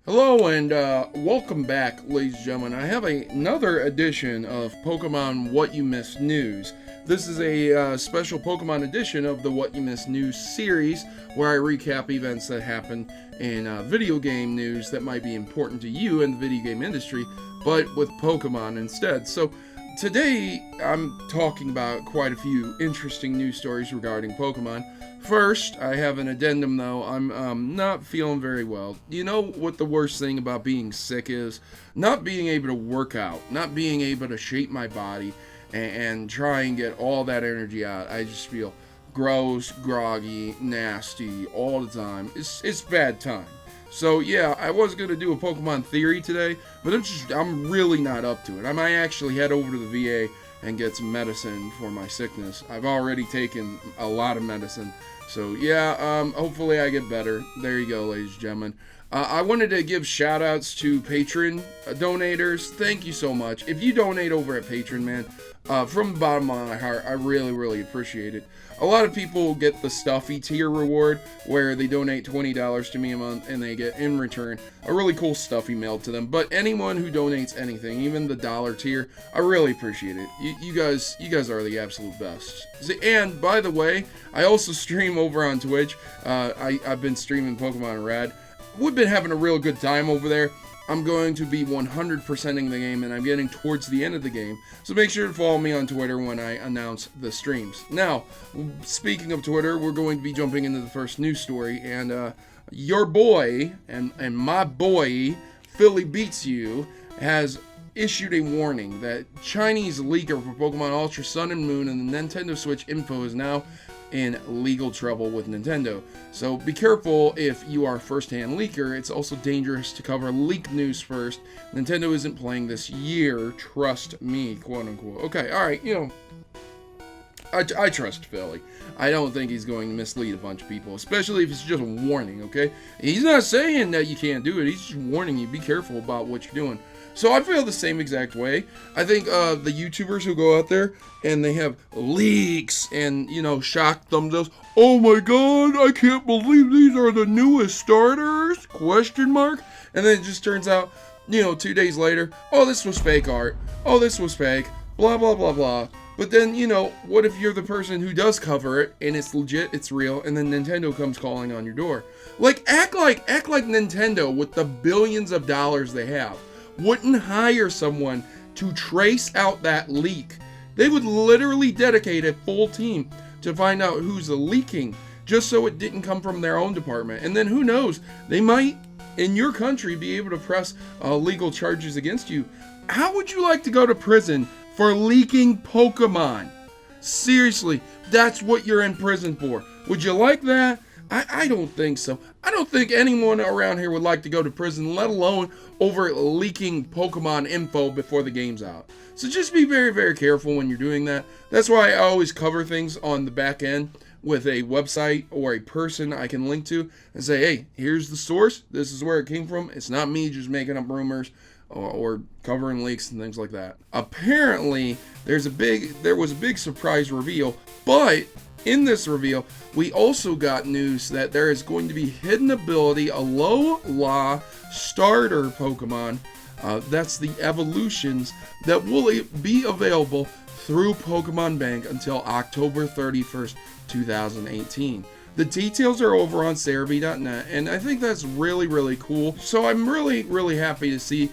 Hello and welcome back, ladies and gentlemen. I have another edition of Pokemon What You Missed News. This is a special Pokemon edition of the What You Missed News series, where I recap events that happen in video game news that might be important to you in the video game industry, but with Pokemon instead. So today I'm talking about quite a few interesting news stories regarding Pokemon. First, I have an addendum though. I'm not feeling very well. You know what the worst thing about being sick is? Not being able to work out, not being able to shape my body and try and get all that energy out. I just feel gross, groggy, nasty all the time. It's bad time. So yeah, I was gonna do a Pokemon theory today, but I'm really not up to it. I might actually head over to the VA and get some medicine for my sickness. I've already taken a lot of medicine. So yeah, hopefully I get better. There you go, ladies and gentlemen. I wanted to give shout outs to Patron donators. Thank you so much. If you donate over at Patron, man, from the bottom of my heart, I really appreciate it. A lot of people get the stuffy tier reward where they donate $20 to me a month and they get in return a really cool stuffy mailed to them. But anyone who donates anything, even the dollar tier, I really appreciate it. You guys are the absolute best. And by the way, I also stream over on Twitch. I've been streaming Pokemon Red. We've been having a real good time over there. I'm going to be 100%ing the game, and I'm getting towards the end of the game. So make sure to follow me on Twitter when I announce the streams. Now, speaking of Twitter, we're going to be jumping into the first news story, and your boy, and my boy, Philly Beats You, has issued a warning that Chinese leaker for Pokemon Ultra Sun and Moon and the Nintendo Switch info is now in legal trouble with Nintendo. So be careful if you are a first-hand leaker. It's also dangerous to cover leak news first. Nintendo isn't playing this year, trust me, quote unquote. Okay, alright, I trust Philly. I don't think he's going to mislead a bunch of people, especially if it's just a warning, okay? He's not saying that you can't do it, he's just warning you, be careful about what you're doing. So I feel the same exact way. I think the YouTubers who go out there and they have leaks and, shock thumbs, oh my god, I can't believe these are the newest starters, ? And then it just turns out, 2 days later, oh, this was fake art, oh, this was fake, blah, blah, blah, blah. But then, what if you're the person who does cover it and it's legit, it's real, and then Nintendo comes calling on your door? Act like Nintendo with the billions of dollars they have wouldn't hire someone to trace out that leak. They would literally dedicate a full team to find out who's leaking, just so it didn't come from their own department. And then who knows, they might, in your country, be able to press legal charges against you. How would you like to go to prison for leaking Pokemon? Seriously, that's what you're in prison for. Would you like that? I don't think so. I don't think anyone around here would like to go to prison, let alone over leaking Pokemon info before the game's out. So just be very careful when you're doing that. That's why I always cover things on the back end with a website or a person I can link to and say, hey, here's the source. This is where it came from. It's not me just making up rumors or covering leaks and things like that. Apparently, there was a big surprise reveal, but in this reveal, we also got news that there is going to be hidden ability Alola starter Pokemon. That's the evolutions that will be available through Pokemon Bank until October 31st, 2018. The details are over on Cerebi.net, and I think that's really cool. So I'm really happy to see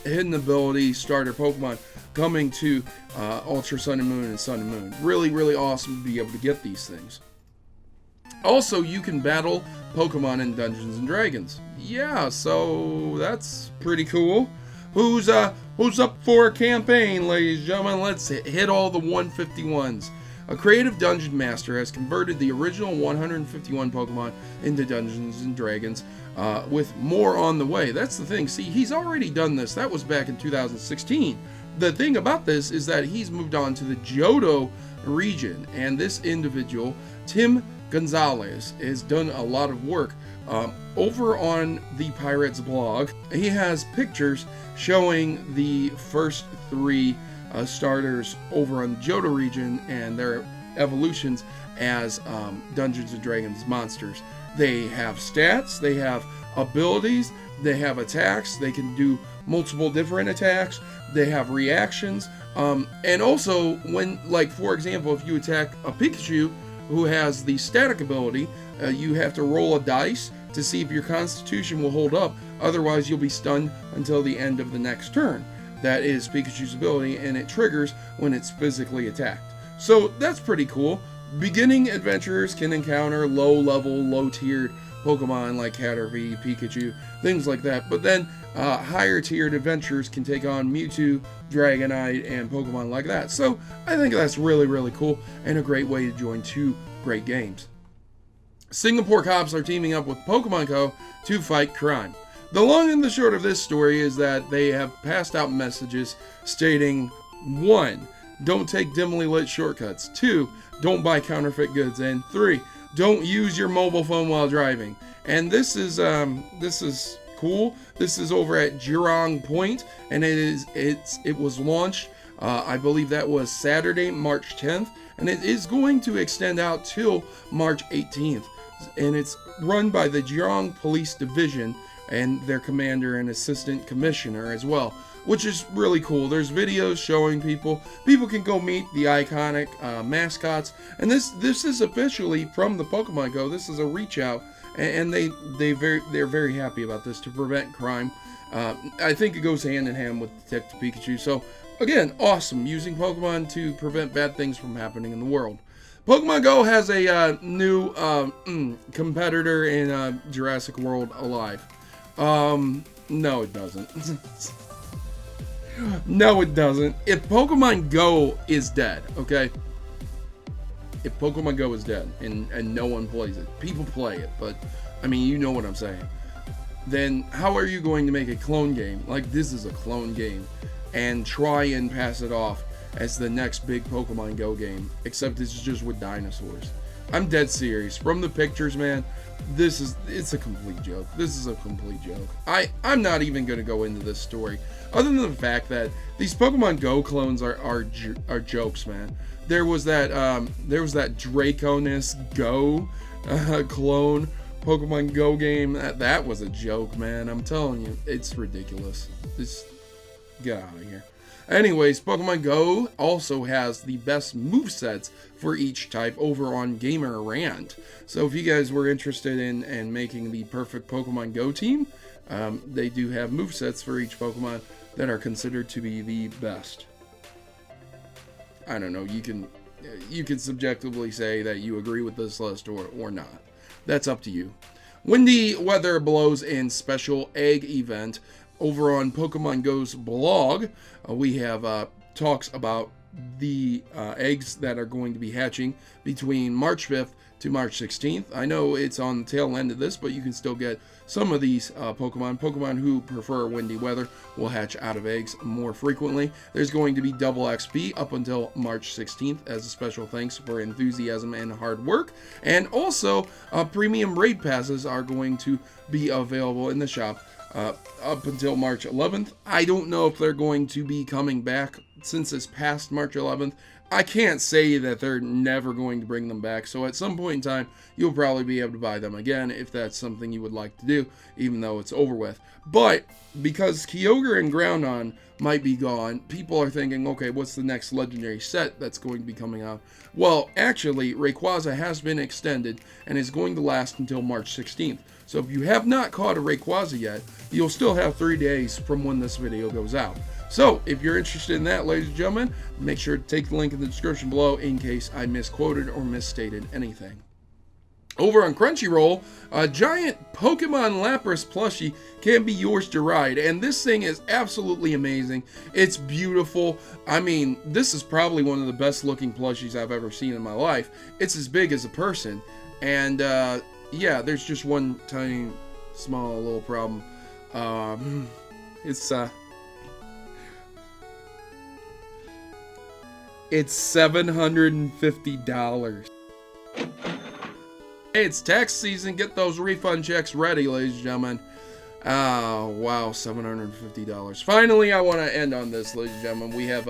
hidden ability starter Pokemon coming to Ultra Sun and Moon and Sun and Moon. Really awesome to be able to get these things. Also, you can battle Pokemon in Dungeons and Dragons. Yeah, so that's pretty cool. Who's up for a campaign, ladies and gentlemen? Let's hit all the 151s. A creative dungeon master has converted the original 151 Pokemon into Dungeons and Dragons, with more on the way. That's the thing. See, he's already done this. That was back in 2016. The thing about this is that he's moved on to the Johto region, and this individual, Tim Gonzalez, has done a lot of work. Over on the Pirates blog, he has pictures showing the first 3 starters over on the Johto region and their evolutions as Dungeons & Dragons monsters. They have stats, they have abilities, They have attacks. They can do multiple different attacks. They have reactions. And also, when, like, for example, if you attack a Pikachu who has the static ability, you have to roll a dice to see if your Constitution will hold up. Otherwise, you'll be stunned until the end of the next turn. That is Pikachu's ability, and it triggers when it's physically attacked. So that's pretty cool. Beginning adventurers can encounter low-level, low-tiered Pokemon like Caterpie, Pikachu, things like that. But then higher-tiered adventurers can take on Mewtwo, Dragonite, and Pokemon like that. So I think that's really, really cool and a great way to join two great games. Singapore cops are teaming up with Pokemon Co. to fight crime. The long and the short of this story is that they have passed out messages stating 1. Don't take dimly lit shortcuts. 2. Don't buy counterfeit goods. And 3. Don't use your mobile phone while driving. And this is cool. This is over at Jurong Point, and it was launched. I believe that was Saturday, March 10th, and it is going to extend out till March 18th. And it's run by the Jurong Police Division and their commander and assistant commissioner as well, which is really cool. There's videos showing people can go meet the iconic mascots, and this is officially from the Pokemon Go. This is a reach out, and they're very happy about this to prevent crime. I think it goes hand in hand with Detective Pikachu. So again, awesome, using Pokemon to prevent bad things from happening in the world. Pokemon Go has a new competitor in Jurassic World Alive. No, it doesn't. No, it doesn't. If Pokemon Go is dead, okay? If Pokemon Go is dead and no one plays it, people play it, but I mean, you know what I'm saying. Then how are you going to make a clone game? Like, this is a clone game, and try and pass it off as the next big Pokemon Go game, except it's just with dinosaurs. I'm dead serious. From the pictures, man, it's a complete joke. This is a complete joke. I'm not even going to go into this story, other than the fact that these Pokemon Go clones are jokes, man. There was that Draconis Go clone Pokemon Go game. That was a joke, man. I'm telling you, it's ridiculous. Just get out of here. Anyways, Pokemon Go also has the best movesets for each type over on Gamer Rant. So if you guys were interested in making the perfect Pokemon Go team, they do have movesets for each Pokemon that are considered to be the best. I don't know, you can subjectively say that you agree with this list or not. That's up to you. Windy weather blows in special egg event. Over on Pokemon Go's blog, we have talks about the eggs that are going to be hatching between March 5th to March 16th. I know it's on the tail end of this, but you can still get some of these Pokemon who prefer windy weather will hatch out of eggs more frequently. There's going to be double XP up until March 16th as a special thanks for enthusiasm and hard work. And also, premium raid passes are going to be available in the shop up until March 11th. I don't know if they're going to be coming back since it's past March 11th. I can't say that they're never going to bring them back, so at some point in time, you'll probably be able to buy them again if that's something you would like to do, even though it's over with. But because Kyogre and Groudon might be gone, people are thinking, okay, what's the next legendary set that's going to be coming out? Well, actually, Rayquaza has been extended and is going to last until March 16th. So if you have not caught a Rayquaza yet, you'll still have 3 days from when this video goes out. So if you're interested in that, ladies and gentlemen, make sure to take the link in the description below in case I misquoted or misstated anything. Over on Crunchyroll, a giant Pokemon Lapras plushie can be yours to ride, and this thing is absolutely amazing. It's beautiful. I mean, this is probably one of the best looking plushies I've ever seen in my life. It's as big as a person, and yeah, there's just one tiny, small little problem. It's $750. Hey, it's tax season. Get those refund checks ready, ladies and gentlemen. Wow, $750. Finally, I want to end on this, ladies and gentlemen. We have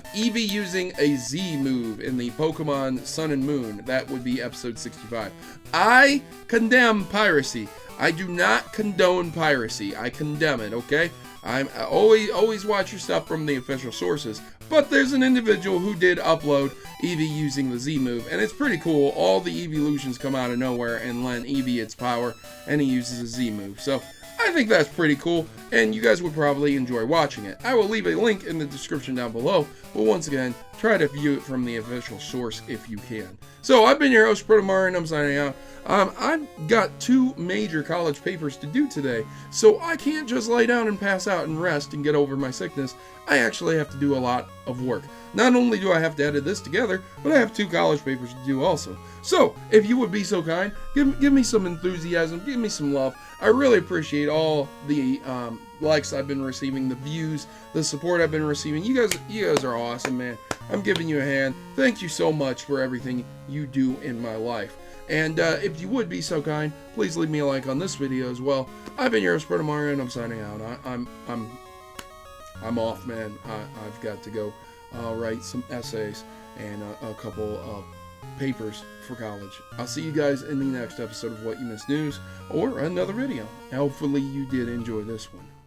Eeveelution Z Move in the Pokemon Sun and Moon. That would be episode 65. I condemn piracy. I do not condone piracy. I condemn it, okay? I always watch your stuff from the official sources. But there's an individual who did upload Eevee using the Z-Move, and it's pretty cool. All the Eeveelutions come out of nowhere and lend Eevee its power, and he uses a Z-Move. So I think that's pretty cool, and you guys would probably enjoy watching it. I will leave a link in the description down below, but once again, try to view it from the official source if you can. So I've been your host, Protomario, and I'm signing out. I've got 2 major college papers to do today, so I can't just lay down and pass out and rest and get over my sickness. I actually have to do a lot of work. Not only do I have to edit this together, but I have 2 college papers to do also. So, if you would be so kind, give me some enthusiasm, give me some love. I really appreciate all the likes I've been receiving, the views, the support I've been receiving. You guys are awesome, man. I'm giving you a hand. Thank you so much for everything you do in my life. And if you would be so kind, please leave me a like on this video as well. I've been your host, Protomario, and I'm signing out. I'm off, man. I've got to go write some essays and a couple of papers for college. I'll see you guys in the next episode of What You Missed News or another video. Hopefully you did enjoy this one.